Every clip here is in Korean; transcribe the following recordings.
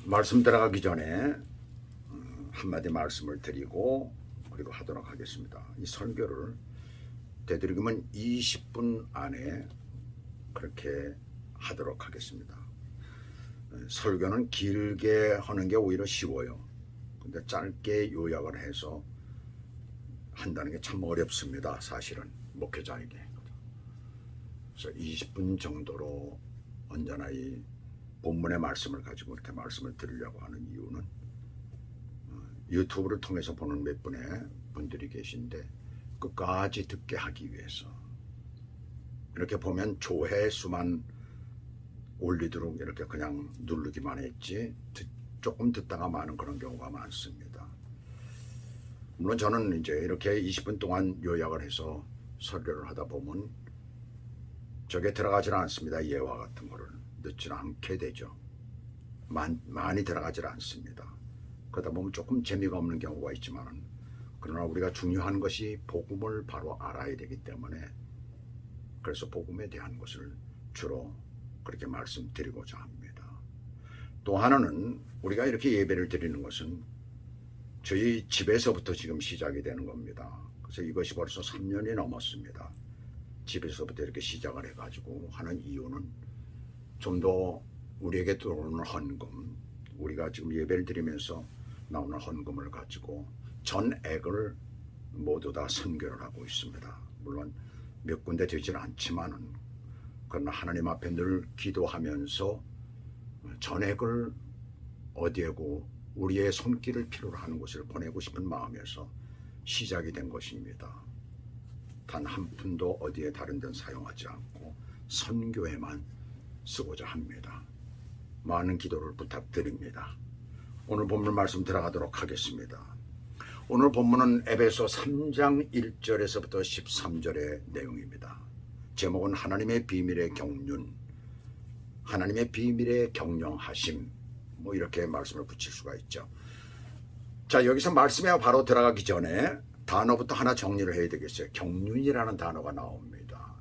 말씀 들어가기 전에 한마디 말씀을 드리고 그리고 하도록 하겠습니다. 이 설교를 되도록이면 20분 안에 그렇게 하도록 하겠습니다. 설교는 길게 하는 게 오히려 쉬워요. 근데 짧게 요약을 해서 한다는 게 참 어렵습니다. 사실은 목회자에게. 그래서 20분 정도로 언제나 이 본문의 말씀을 가지고 이렇게 말씀을 드리려고 하는 이유는 유튜브를 통해서 보는 몇 분의 분들이 계신데 끝까지 듣게 하기 위해서 이렇게 보면 조회수만 올리도록 이렇게 그냥 누르기만 했지 조금 듣다가 마는 그런 경우가 많습니다. 물론 저는 이제 이렇게 20분 동안 요약을 해서 설교를 하다 보면 저게 들어가지는 않습니다. 예화 같은 거를 넣지는 않게 되죠. 많이 들어가질 않습니다. 그러다 보면 조금 재미가 없는 경우가 있지만 그러나 우리가 중요한 것이 복음을 바로 알아야 되기 때문에 그래서 복음에 대한 것을 주로 그렇게 말씀드리고자 합니다. 또 하나는 우리가 이렇게 예배를 드리는 것은 저희 집에서부터 지금 시작이 되는 겁니다. 그래서 이것이 벌써 3년이 넘었습니다. 집에서부터 이렇게 시작을 해가지고 하는 이유는 좀 더 우리에게 들어오는 헌금, 우리가 지금 예배를 드리면서 나오는 헌금을 가지고 전액을 모두 다 선교를 하고 있습니다. 물론 몇 군데 되지는 않지만은 그러나 하나님 앞에 늘 기도하면서 전액을 어디에고 우리의 손길을 필요로 하는 곳을 보내고 싶은 마음에서 시작이 된 것입니다. 단 한 푼도 어디에 다른 데는 사용하지 않고 선교에만 쓰고자 합니다. 많은 기도를 부탁드립니다. 오늘 본문 말씀 들어가도록 하겠습니다. 오늘 본문은 에베소 3장 1절에서부터 13절의 내용입니다. 제목은 하나님의 비밀의 경륜, 하나님의 비밀의 경영하심, 뭐 이렇게 말씀을 붙일 수가 있죠. 자, 여기서 말씀에 바로 들어가기 전에 단어부터 하나 정리를 해야 되겠어요. 경륜이라는 단어가 나옵니다.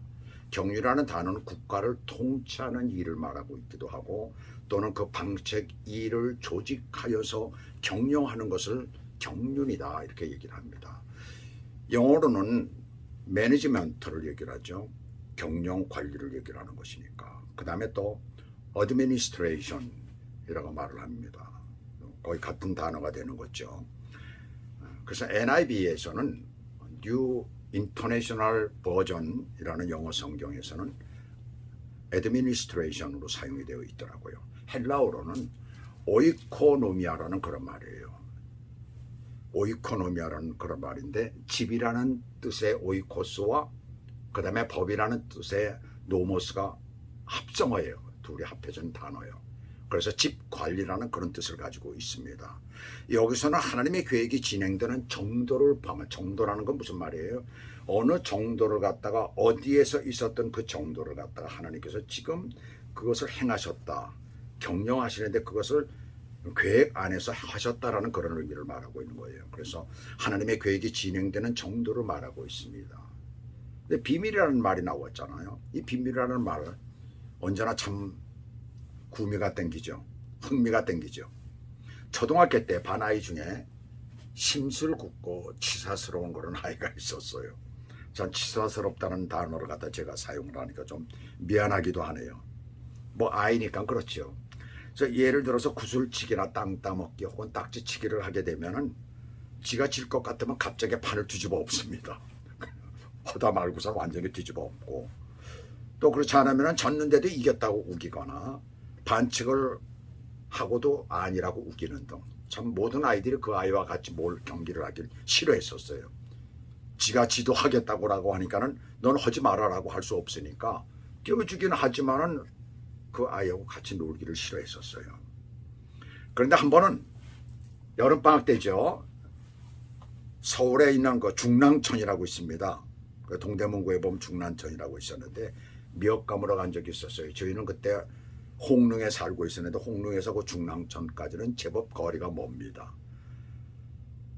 경륜이라는 단어는 국가를 통치하는 일을 말하고 있기도 하고 또는 그 방책 일을 조직하여서 경영하는 것을 경륜이다 이렇게 얘기를 합니다. 영어로는 매니지먼트를 얘기를 하죠. 경영 관리를 얘기를 하는 것이니까. 그 다음에 또 administration이라고 말을 합니다. 거의 같은 단어가 되는 거죠. 그래서 NIV에서는 New International Version이라는 영어 성경에서는 administration으로 사용이 되어 있더라고요. 헬라어로는 오이코노미아라는 그런 말이에요. 오이코노미아라는 그런 말인데 집이라는 뜻의 오이코스와 그 다음에 법이라는 뜻의 노모스가 합성어예요. 둘이 합해진 단어예요. 그래서 집관리라는 그런 뜻을 가지고 있습니다. 여기서는 하나님의 계획이 진행되는 정도를 보면, 정도라는 건 무슨 말이에요? 어느 정도를 갖다가 어디에서 있었던 그 정도를 갖다가 하나님께서 지금 그것을 행하셨다. 경영하시는데 그것을 계획 안에서 하셨다라는 그런 의미를 말하고 있는 거예요. 그래서 하나님의 계획이 진행되는 정도를 말하고 있습니다. 근데 비밀이라는 말이 나왔잖아요. 이 비밀이라는 말은 언제나 참 구미가 땡기죠. 흥미가 땡기죠. 초등학교 때 반 아이 중에 심술 굽고 치사스러운 그런 아이가 있었어요. 전 치사스럽다는 단어를 갖다 제가 사용을 하니까 좀 미안하기도 하네요. 뭐 아이니까 그렇죠. 그래서 예를 들어서 구슬치기나 땅 따먹기 혹은 딱지치기를 하게 되면은 지가 질 것 같으면 갑자기 판을 뒤집어 엎습니다. 하다 말고서 완전히 뒤집어 엎고 또 그렇지 않으면 졌는데도 이겼다고 우기거나 반칙을 하고도 아니라고 우기는 등 참 모든 아이들이 그 아이와 같이 경기를 하길 싫어했었어요. 지가 지도하겠다고 하니까는 넌 하지 말아라고 할 수 없으니까 끼워주기는 하지만은 그 아이하고 같이 놀기를 싫어했었어요. 그런데 한 번은 여름방학 때죠. 서울에 있는 그 중랑천이라고 있습니다. 그 동대문구에 보면 중랑천이라고 있었는데 미역감으로 간 적이 있었어요. 저희는 그때 홍릉에 살고 있었는데 홍릉에서 그 중랑천까지는 제법 거리가 멉니다.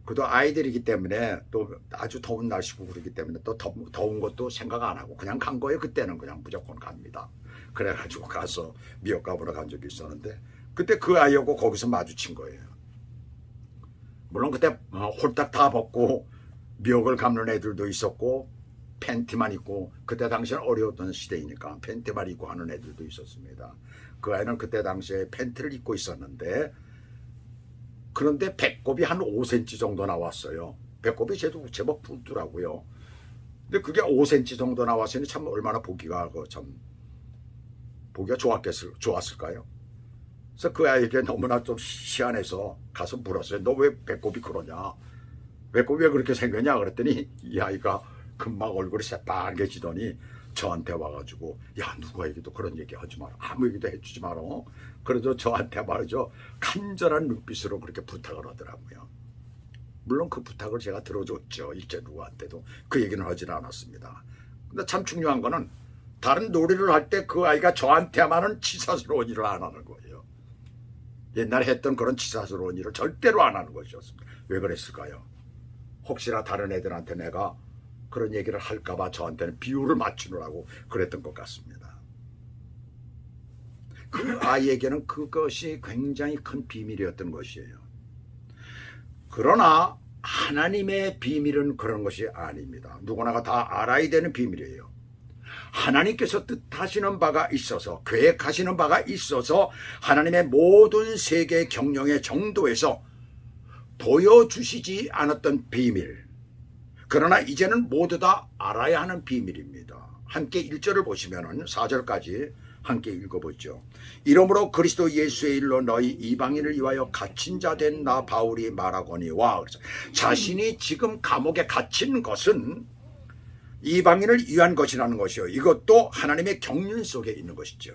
그래도 아이들이기 때문에 또 아주 더운 날씨고 그러기 때문에 또 더운 것도 생각 안 하고 그냥 간 거예요. 그때는 그냥 무조건 갑니다. 그래가지고 가서 미역값으로 간 적이 있었는데 그때 그 아이하고 거기서 마주친 거예요. 물론 그때 홀딱 다 벗고 미역을 감는 애들도 있었고 팬티만 입고, 그때 당시엔 어려웠던 시대이니까 팬티만 입고 하는 애들도 있었습니다. 그 아이는 그때 당시에 팬티를 입고 있었는데, 그런데 배꼽이 한 5cm 정도 나왔어요. 배꼽이 제법 붓더라고요. 근데 그게 5cm 정도 나왔으니 참 얼마나 보기가 좋았을까요? 그래서 그 아이에게 너무나 좀 시원해서 가서 물었어요. 너 왜 배꼽이 그러냐? 배꼽이 왜 그렇게 생겼냐? 그랬더니 이 아이가 금방 얼굴이 새빨개지더니 저한테 와가지고, 야, 누구에게도 그런 얘기 하지 마라. 아무 얘기도 해주지 마라. 그래도 저한테 말이죠, 간절한 눈빛으로 그렇게 부탁을 하더라고요. 물론 그 부탁을 제가 들어줬죠. 일제 누구한테도 그 얘기는 하지는 않았습니다. 근데 참 중요한 거는 다른 놀이를 할 때 그 아이가 저한테만은 치사스러운 일을 안 하는 거예요. 옛날에 했던 그런 치사스러운 일을 절대로 안 하는 것이었습니다. 왜 그랬을까요? 혹시나 다른 애들한테 내가 그런 얘기를 할까봐 저한테는 비율을 맞추느라고 그랬던 것 같습니다. 그 아이에게는 그것이 굉장히 큰 비밀이었던 것이에요. 그러나 하나님의 비밀은 그런 것이 아닙니다. 누구나가 다 알아야 되는 비밀이에요. 하나님께서 뜻하시는 바가 있어서, 계획하시는 바가 있어서 하나님의 모든 세계 경영의 정도에서 보여주시지 않았던 비밀, 그러나 이제는 모두 다 알아야 하는 비밀입니다. 함께 1절을 보시면 4절까지 함께 읽어보죠. 이러므로 그리스도 예수의 일로 너희 이방인을 위하여 갇힌 자 된 나 바울이 말하거니와, 자신이 지금 감옥에 갇힌 것은 이방인을 위한 것이라는 것이요, 이것도 하나님의 경륜 속에 있는 것이죠.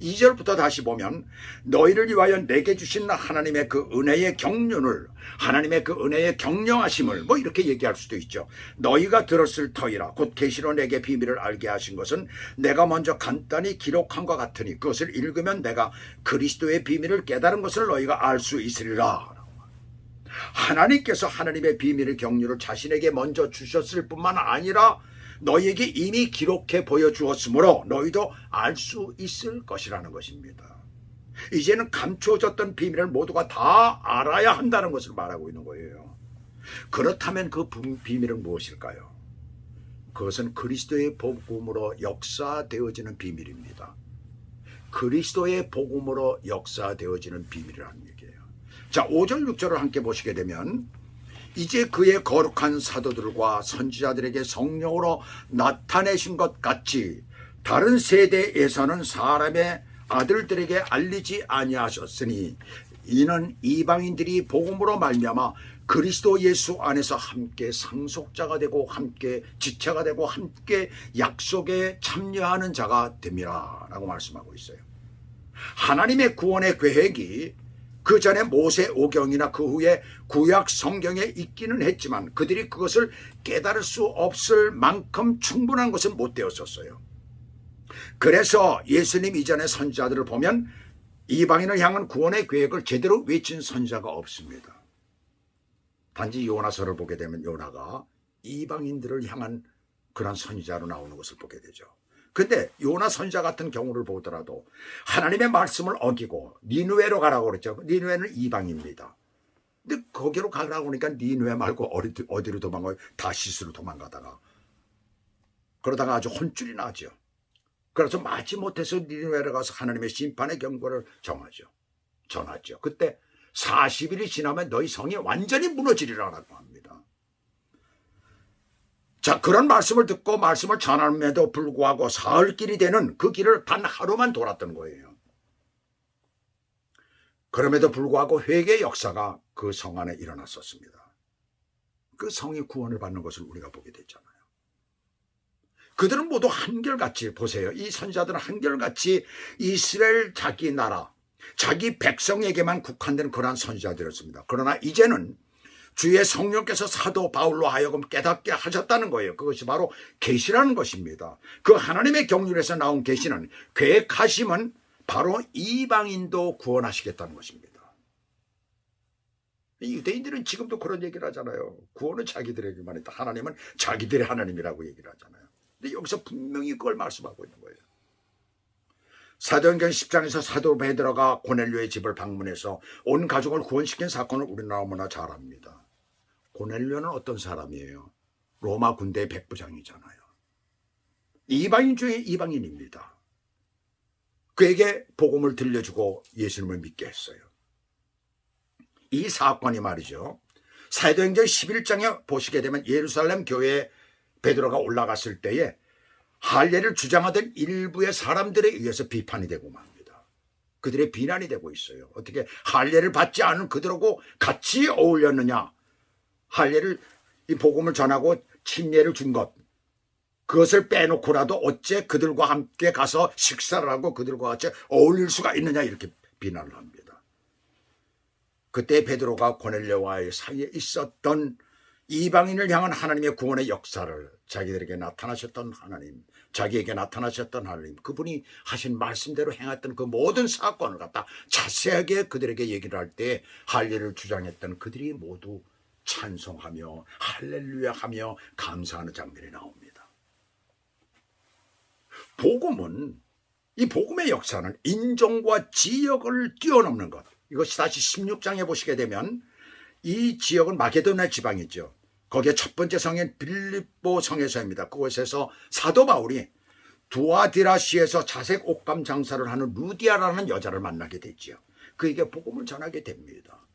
2절부터 다시 보면 너희를 위하여 내게 주신 하나님의 그 은혜의 경륜을, 하나님의 그 은혜의 경영하심을 뭐 이렇게 얘기할 수도 있죠. 너희가 들었을 터이라 곧 계시로 내게 비밀을 알게 하신 것은 내가 먼저 간단히 기록한 것 같으니 그것을 읽으면 내가 그리스도의 비밀을 깨달은 것을 너희가 알 수 있으리라. 하나님께서 하나님의 비밀의 경륜을 자신에게 먼저 주셨을 뿐만 아니라 너희에게 이미 기록해 보여주었으므로 너희도 알 수 있을 것이라는 것입니다. 이제는 감춰졌던 비밀을 모두가 다 알아야 한다는 것을 말하고 있는 거예요. 그렇다면 그 비밀은 무엇일까요? 그것은 그리스도의 복음으로 역사되어지는 비밀입니다. 그리스도의 복음으로 역사되어지는 비밀이라는 얘기예요. 자, 5절 6절을 함께 보시게 되면, 이제 그의 거룩한 사도들과 선지자들에게 성령으로 나타내신 것 같이 다른 세대에서는 사람의 아들들에게 알리지 아니하셨으니 이는 이방인들이 복음으로 말미암아 그리스도 예수 안에서 함께 상속자가 되고 함께 지체가 되고 함께 약속에 참여하는 자가 됨이라 라고 말씀하고 있어요. 하나님의 구원의 계획이 그 전에 모세 오경이나 그 후에 구약 성경에 있기는 했지만 그들이 그것을 깨달을 수 없을 만큼 충분한 것은 못 되었었어요. 그래서 예수님 이전의 선지자들을 보면 이방인을 향한 구원의 계획을 제대로 외친 선지자가 없습니다. 단지 요나서를 보게 되면 요나가 이방인들을 향한 그런 선지자로 나오는 것을 보게 되죠. 근데 요나 선지자 같은 경우를 보더라도 하나님의 말씀을 어기고 니느웨로 가라고 그랬죠. 니느웨는 이방입니다. 근데 거기로 가라고 하니까 니느웨 말고 어디로 도망가요? 다시스로 도망가다가 그러다가 아주 혼쭐이 나죠. 그래서 마지못해서 니느웨로 가서 하나님의 심판의 경고를 전하죠. 그때 40일이 지나면 너희 성이 완전히 무너지리라고 합니다. 자, 그런 말씀을 듣고 말씀을 전함에도 불구하고 사흘길이 되는 그 길을 단 하루만 돌았던 거예요. 그럼에도 불구하고 회개의 역사가 그 성 안에 일어났었습니다. 그 성이 구원을 받는 것을 우리가 보게 됐잖아요. 그들은 모두 한결같이, 보세요. 이 선지자들은 한결같이 이스라엘 자기 나라, 자기 백성에게만 국한된 그러한 선지자들이었습니다. 그러나 이제는 주의 성령께서 사도 바울로 하여금 깨닫게 하셨다는 거예요. 그것이 바로 계시라는 것입니다. 그 하나님의 경륜에서 나온 계시는, 계획하심은 바로 이방인도 구원하시겠다는 것입니다. 유대인들은 지금도 그런 얘기를 하잖아요. 구원은 자기들에게만 있다. 하나님은 자기들의 하나님이라고 얘기를 하잖아요. 근데 여기서 분명히 그걸 말씀하고 있는 거예요. 사도행전 10장에서 사도 베드로가 고넬료의 집을 방문해서 온 가족을 구원시킨 사건을 우리는 너무나 잘 압니다. 고넬료는 어떤 사람이에요? 로마 군대의 백부장이잖아요. 이방인 중에 이방인입니다. 그에게 복음을 들려주고 예수님을 믿게 했어요. 이 사건이 말이죠, 사도행전 11장에 보시게 되면 예루살렘 교회에 베드로가 올라갔을 때에 할례를 주장하던 일부의 사람들에 의해서 비판이 되고 맙니다. 그들의 비난이 되고 있어요. 어떻게 할례를 받지 않은 그들하고 같이 어울렸느냐. 할례를, 이 복음을 전하고 침례를 준 것, 그것을 빼놓고라도 어째 그들과 함께 가서 식사를 하고 그들과 같이 어울릴 수가 있느냐, 이렇게 비난을 합니다. 그때 베드로가 고넬료와의 사이에 있었던 이방인을 향한 하나님의 구원의 역사를, 자기들에게 나타나셨던 하나님, 자기에게 나타나셨던 하나님, 그분이 하신 말씀대로 행했던 그 모든 사건을 갖다 자세하게 그들에게 얘기를 할 때 할례를 주장했던 그들이 모두 찬송하며 할렐루야 하며 감사하는 장면이 나옵니다. 복음은, 이 복음의 역사는 인종과 지역을 뛰어넘는 것. 이것이 다시 16장에 보시게 되면 이 지역은 마게도냐 지방이죠. 거기에 첫 번째 성인 빌립보 성에서입니다. 그곳에서 사도 바울이 두아디라시에서 자색 옷감 장사를 하는 루디아라는 여자를 만나게 되지요. 그에게 복음을 전하게 됩니다.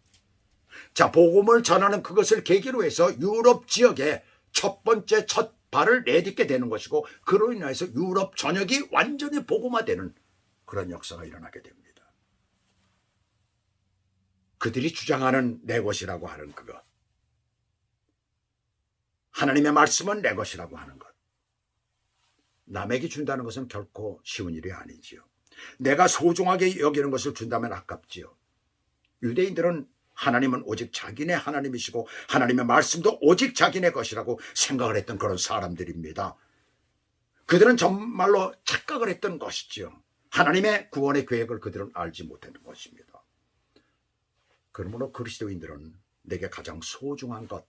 자, 복음을 전하는 그것을 계기로 해서 유럽 지역에 첫 발을 내딛게 되는 것이고, 그로 인해서 유럽 전역이 완전히 복음화되는 그런 역사가 일어나게 됩니다. 그들이 주장하는 내 것이라고 하는 그것, 하나님의 말씀은 내 것이라고 하는 것, 남에게 준다는 것은 결코 쉬운 일이 아니지요. 내가 소중하게 여기는 것을 준다면 아깝지요. 유대인들은 하나님은 오직 자기네 하나님이시고 하나님의 말씀도 오직 자기네 것이라고 생각을 했던 그런 사람들입니다. 그들은 정말로 착각을 했던 것이지요. 하나님의 구원의 계획을 그들은 알지 못했던 것입니다. 그러므로 그리스도인들은 내게 가장 소중한 것,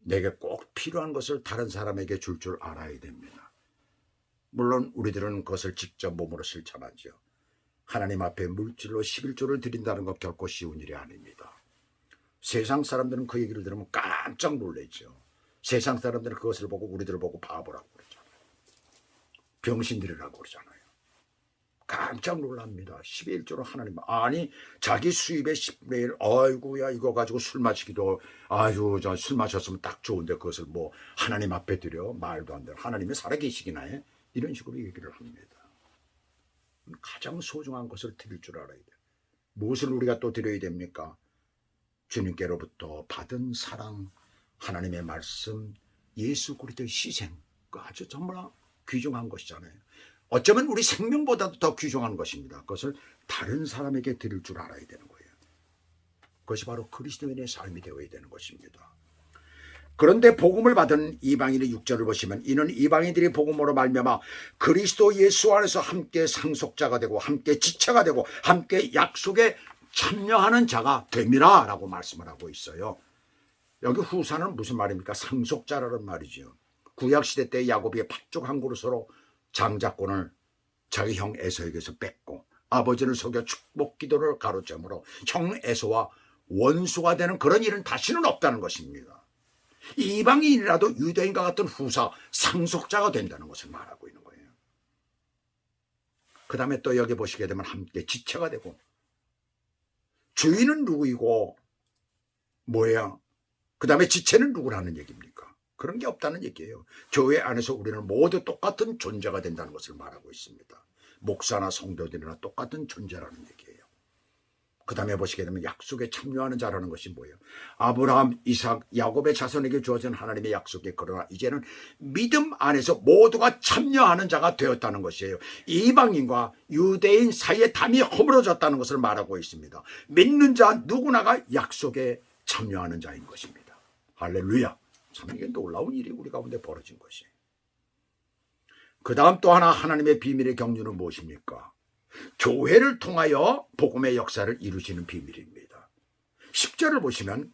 내게 꼭 필요한 것을 다른 사람에게 줄 알아야 됩니다. 물론 우리들은 그것을 직접 몸으로 실천하죠. 하나님 앞에 물질로 11조를 드린다는 것 결코 쉬운 일이 아닙니다. 세상 사람들은 그 얘기를 들으면 깜짝 놀라죠. 세상 사람들은 그것을 보고 우리들을 보고 바보라고 그러잖아요. 병신들이라고 그러잖아요. 깜짝 놀랍니다. 11조로 하나님, 아니 자기 수입의 10분의 1, 아이고야 이거 가지고 술 마시기도, 아유 저 술 마셨으면 딱 좋은데 그것을 뭐 하나님 앞에 드려, 말도 안 되는, 하나님이 살아계시기나 해, 이런 식으로 얘기를 합니다. 가장 소중한 것을 드릴 줄 알아야 돼요. 무엇을 우리가 또 드려야 됩니까? 주님께로부터 받은 사랑, 하나님의 말씀, 예수 그리스도의 희생, 그 아주 정말 귀중한 것이잖아요. 어쩌면 우리 생명보다도 더 귀중한 것입니다. 그것을 다른 사람에게 드릴 줄 알아야 되는 거예요. 그것이 바로 그리스도인의 삶이 되어야 되는 것입니다. 그런데 복음을 받은 이방인의 6절을 보시면, 이는 이방인들이 복음으로 말미암아 그리스도 예수 안에서 함께 상속자가 되고 함께 지체가 되고 함께 약속에 참여하는 자가 됨이라 라고 말씀을 하고 있어요. 여기 후사는 무슨 말입니까? 상속자라는 말이죠. 구약시대 때 야곱이 팥죽 한 그릇으로 장자권을 자기 형 에서에게서 뺏고 아버지를 속여 축복 기도를 가로챈으로 형 에서와 원수가 되는 그런 일은 다시는 없다는 것입니다. 이방인이라도 유대인과 같은 후사, 상속자가 된다는 것을 말하고 있는 거예요. 그 다음에 또 여기 보시게 되면 함께 지체가 되고, 주인은 누구이고 뭐야? 그 다음에 지체는 누구라는 얘기입니까? 그런 게 없다는 얘기예요. 교회 안에서 우리는 모두 똑같은 존재가 된다는 것을 말하고 있습니다. 목사나 성도들이나 똑같은 존재라는 얘기예요. 그 다음에 보시게 되면 약속에 참여하는 자라는 것이 뭐예요? 아브라함, 이삭, 야곱의 자손에게 주어진 하나님의 약속에, 그러나 이제는 믿음 안에서 모두가 참여하는 자가 되었다는 것이에요. 이방인과 유대인 사이에 담이 허물어졌다는 것을 말하고 있습니다. 믿는 자 누구나가 약속에 참여하는 자인 것입니다. 할렐루야. 참 이게 놀라운 일이 우리 가운데 벌어진 것이에요. 그 다음 또 하나 하나님의 비밀의 경륜은 무엇입니까? 교회를 통하여 복음의 역사를 이루시는 비밀입니다. 10절을 보시면,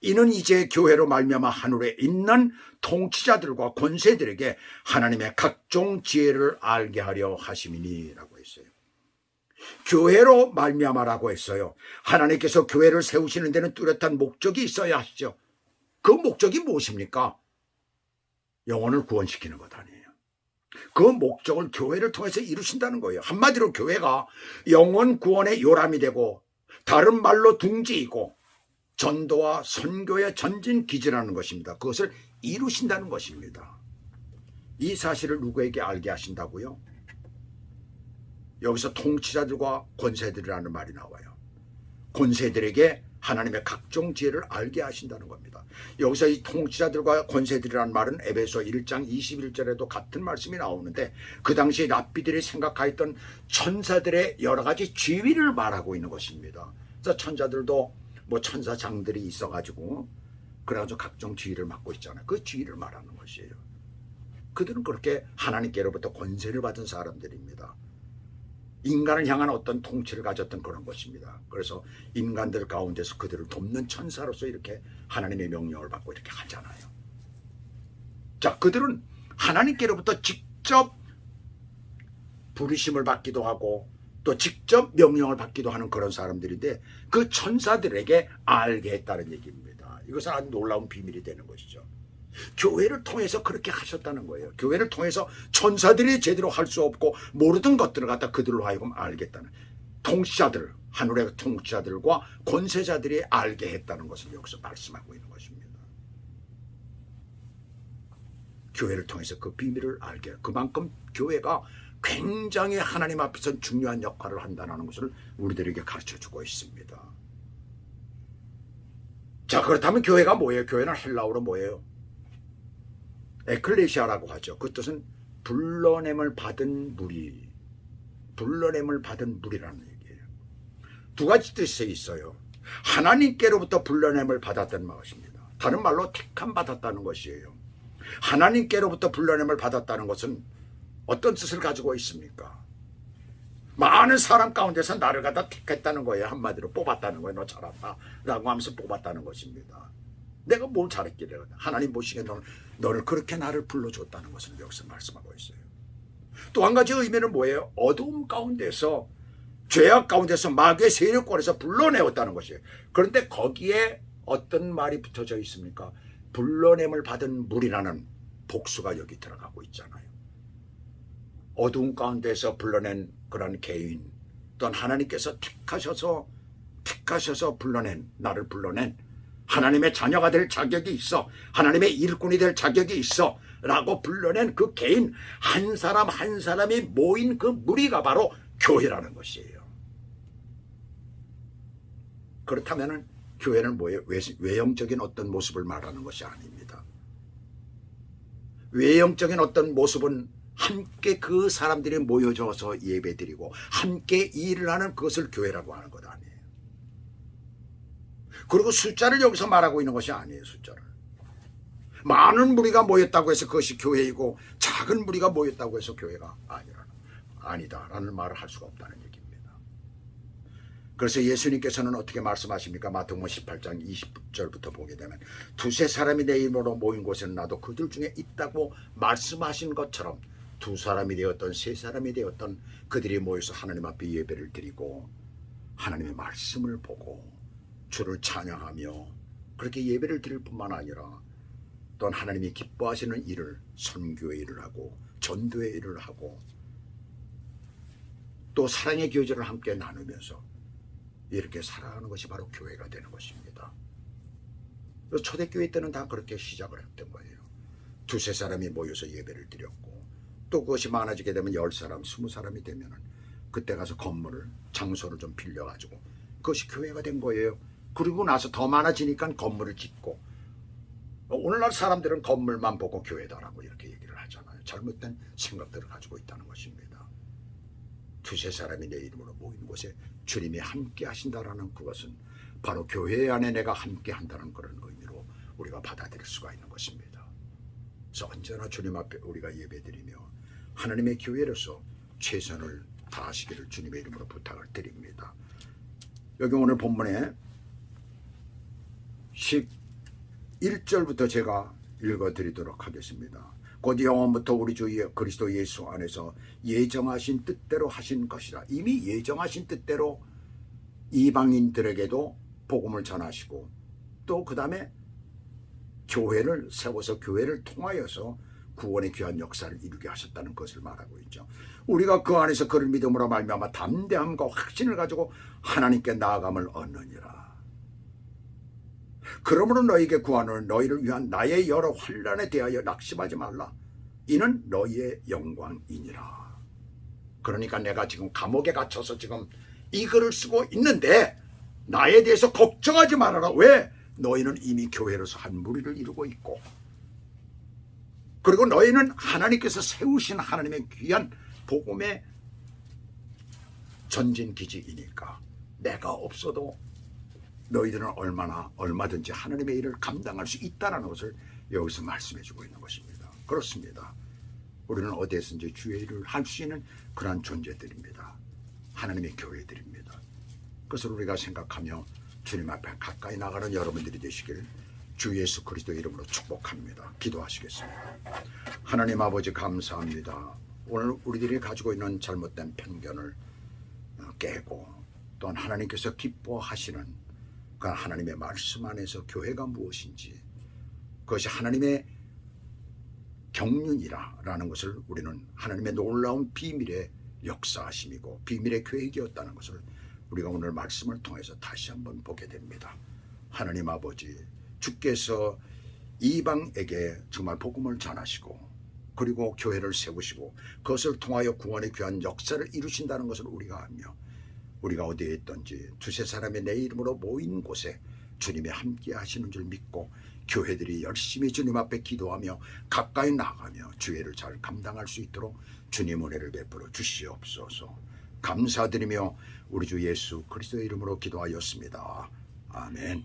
이는 이제 교회로 말미암아 하늘에 있는 통치자들과 권세들에게 하나님의 각종 지혜를 알게 하려 하심이니 라고 했어요. 교회로 말미암아라고 했어요. 하나님께서 교회를 세우시는 데는 뚜렷한 목적이 있어야 하시죠. 그 목적이 무엇입니까? 영혼을 구원시키는 것 아니에요. 그 목적을 교회를 통해서 이루신다는 거예요. 한마디로 교회가 영혼 구원의 요람이 되고 다른 말로 둥지이고 전도와 선교의 전진 기지라는 것입니다. 그것을 이루신다는 것입니다. 이 사실을 누구에게 알게 하신다고요? 여기서 통치자들과 권세들이라는 말이 나와요. 권세들에게 하나님의 각종 지혜를 알게 하신다는 겁니다. 여기서 이 통치자들과 권세들이라는 말은 에베소 1장 21절에도 같은 말씀이 나오는데 그 당시 랍비들이 생각하였던 천사들의 여러 가지 지위를 말하고 있는 것입니다. 그래서 천사들도 뭐 천사장들이 있어가지고 그래가지고 각종 지위를 맡고 있잖아요. 그 지위를 말하는 것이에요. 그들은 그렇게 하나님께로부터 권세를 받은 사람들입니다. 인간을 향한 어떤 통치를 가졌던 그런 것입니다. 그래서 인간들 가운데서 그들을 돕는 천사로서 이렇게 하나님의 명령을 받고 이렇게 하잖아요. 자, 그들은 하나님께로부터 직접 부르심을 받기도 하고 또 직접 명령을 받기도 하는 그런 사람들인데 그 천사들에게 알게 했다는 얘기입니다. 이것은 아주 놀라운 비밀이 되는 것이죠. 교회를 통해서 그렇게 하셨다는 거예요. 교회를 통해서 천사들이 제대로 할 수 없고 모르던 것들을 갖다 그들로 하여금 알겠다는, 통치자들, 하늘의 통치자들과 권세자들이 알게 했다는 것을 여기서 말씀하고 있는 것입니다. 교회를 통해서 그 비밀을 알게 해요. 그만큼 교회가 굉장히 하나님 앞에서 중요한 역할을 한다는 것을 우리들에게 가르쳐주고 있습니다. 자, 그렇다면 교회가 뭐예요? 교회는 헬라어로 뭐예요? 에클레시아라고 하죠. 그 뜻은 불러냄을 받은 무리, 불러냄을 받은 무리라는 얘기예요. 두 가지 뜻이 있어요. 하나님께로부터 불러냄을 받았다는 것입니다. 다른 말로 택함 받았다는 것이에요. 하나님께로부터 불러냄을 받았다는 것은 어떤 뜻을 가지고 있습니까? 많은 사람 가운데서 나를 갖다 택했다는 거예요. 한마디로 뽑았다는 거예요. 너 잘한다 라고 하면서 뽑았다는 것입니다. 내가 뭘 잘했길래 하나님 보시기에 너를 그렇게 나를 불러줬다는 것을 여기서 말씀하고 있어요. 또 한 가지 의미는 뭐예요? 어두움 가운데서, 죄악 가운데서 마귀의 세력권에서 불러내었다는 것이에요. 그런데 거기에 어떤 말이 붙여져 있습니까? 불러냄을 받은 무리라는 복수가 여기 들어가고 있잖아요. 어두움 가운데서 불러낸 그런 개인, 또한 하나님께서 택하셔서 불러낸, 나를 불러낸 하나님의 자녀가 될 자격이 있어, 하나님의 일꾼이 될 자격이 있어 라고 불러낸 그 개인 한 사람 한 사람이 모인 그 무리가 바로 교회라는 것이에요. 그렇다면 교회는 뭐예요? 외형적인 어떤 모습을 말하는 것이 아닙니다. 외형적인 어떤 모습은 함께 그 사람들이 모여져서 예배드리고 함께 일을 하는 그것을 교회라고 하는 것 아니에요. 그리고 숫자를 여기서 말하고 있는 것이 아니에요. 숫자를 많은 무리가 모였다고 해서 그것이 교회이고 작은 무리가 모였다고 해서 교회가 아니다라는 말을 할 수가 없다는 얘기입니다. 그래서 예수님께서는 어떻게 말씀하십니까? 마태복음 18장 20절부터 보게 되면 두세 사람이 내 이름으로 모인 곳에는 나도 그들 중에 있다고 말씀하신 것처럼 두 사람이 되었던 세 사람이 되었던 그들이 모여서 하나님 앞에 예배를 드리고 하나님의 말씀을 보고 주를 찬양하며 그렇게 예배를 드릴 뿐만 아니라 또한 하나님이 기뻐하시는 일을, 선교의 일을 하고 전도의 일을 하고 또 사랑의 교제를 함께 나누면서 이렇게 살아가는 것이 바로 교회가 되는 것입니다. 초대교회 때는 다 그렇게 시작을 했던 거예요. 두세 사람이 모여서 예배를 드렸고 또 그것이 많아지게 되면 10사람, 20사람이 되면은 그때 가서 건물을, 장소를 좀 빌려가지고 그것이 교회가 된 거예요. 그리고 나서 더 많아지니까 건물을 짓고, 오늘날 사람들은 건물만 보고 교회다라고 이렇게 얘기를 하잖아요. 잘못된 생각들을 가지고 있다는 것입니다. 두세 사람이 내 이름으로 모인 곳에 주님이 함께 하신다라는 그것은 바로 교회 안에 내가 함께 한다는 그런 의미로 우리가 받아들일 수가 있는 것입니다. 그래서 언제나 주님 앞에 우리가 예배드리며 하나님의 교회로서 최선을 다하시기를 주님의 이름으로 부탁을 드립니다. 여기 오늘 본문에 11절부터 제가 읽어드리도록 하겠습니다. 곧 영원부터 우리 주 그리스도 예수 안에서 예정하신 뜻대로 하신 것이라. 이미 예정하신 뜻대로 이방인들에게도 복음을 전하시고 또 그 다음에 교회를 세워서 교회를 통하여서 구원의 귀한 역사를 이루게 하셨다는 것을 말하고 있죠. 우리가 그 안에서 그를 믿음으로 말미암아 담대함과 확신을 가지고 하나님께 나아감을 얻느니라. 그러므로 너희에게 구하노니 너희를 위한 나의 여러 환난에 대하여 낙심하지 말라. 이는 너희의 영광이니라. 그러니까 내가 지금 감옥에 갇혀서 지금 이 글을 쓰고 있는데 나에 대해서 걱정하지 말아라. 왜? 너희는 이미 교회로서 한 무리를 이루고 있고 그리고 너희는 하나님께서 세우신 하나님의 귀한 복음의 전진기지이니까 내가 없어도 너희들은 얼마든지 하나님의 일을 감당할 수 있다는 것을 여기서 말씀해주고 있는 것입니다. 그렇습니다. 우리는 어디에서든지 주의 일을 할 수 있는 그러한 존재들입니다. 하나님의 교회들입니다. 그것을 우리가 생각하며 주님 앞에 가까이 나가는 여러분들이 되시길 주 예수 그리스도 이름으로 축복합니다. 기도하시겠습니다. 하나님 아버지 감사합니다. 오늘 우리들이 가지고 있는 잘못된 편견을 깨고 또한 하나님께서 기뻐하시는 그 하나님의 말씀 안에서 교회가 무엇인지 그것이 하나님의 경륜이라는 것을 우리는 하나님의 놀라운 비밀의 역사하심이고 비밀의 계획이었다는 것을 우리가 오늘 말씀을 통해서 다시 한번 보게 됩니다. 하나님 아버지 주께서 이방에게 정말 복음을 전하시고 그리고 교회를 세우시고 그것을 통하여 구원의 귀한 역사를 이루신다는 것을 우리가 알며 우리가 어디에 있든지 두세 사람의 내 이름으로 모인 곳에 주님이 함께 하시는 줄 믿고 교회들이 열심히 주님 앞에 기도하며 가까이 나가며 주의를 잘 감당할 수 있도록 주님 은혜를 베풀어 주시옵소서. 감사드리며 우리 주 예수 그리스도의 이름으로 기도하였습니다. 아멘.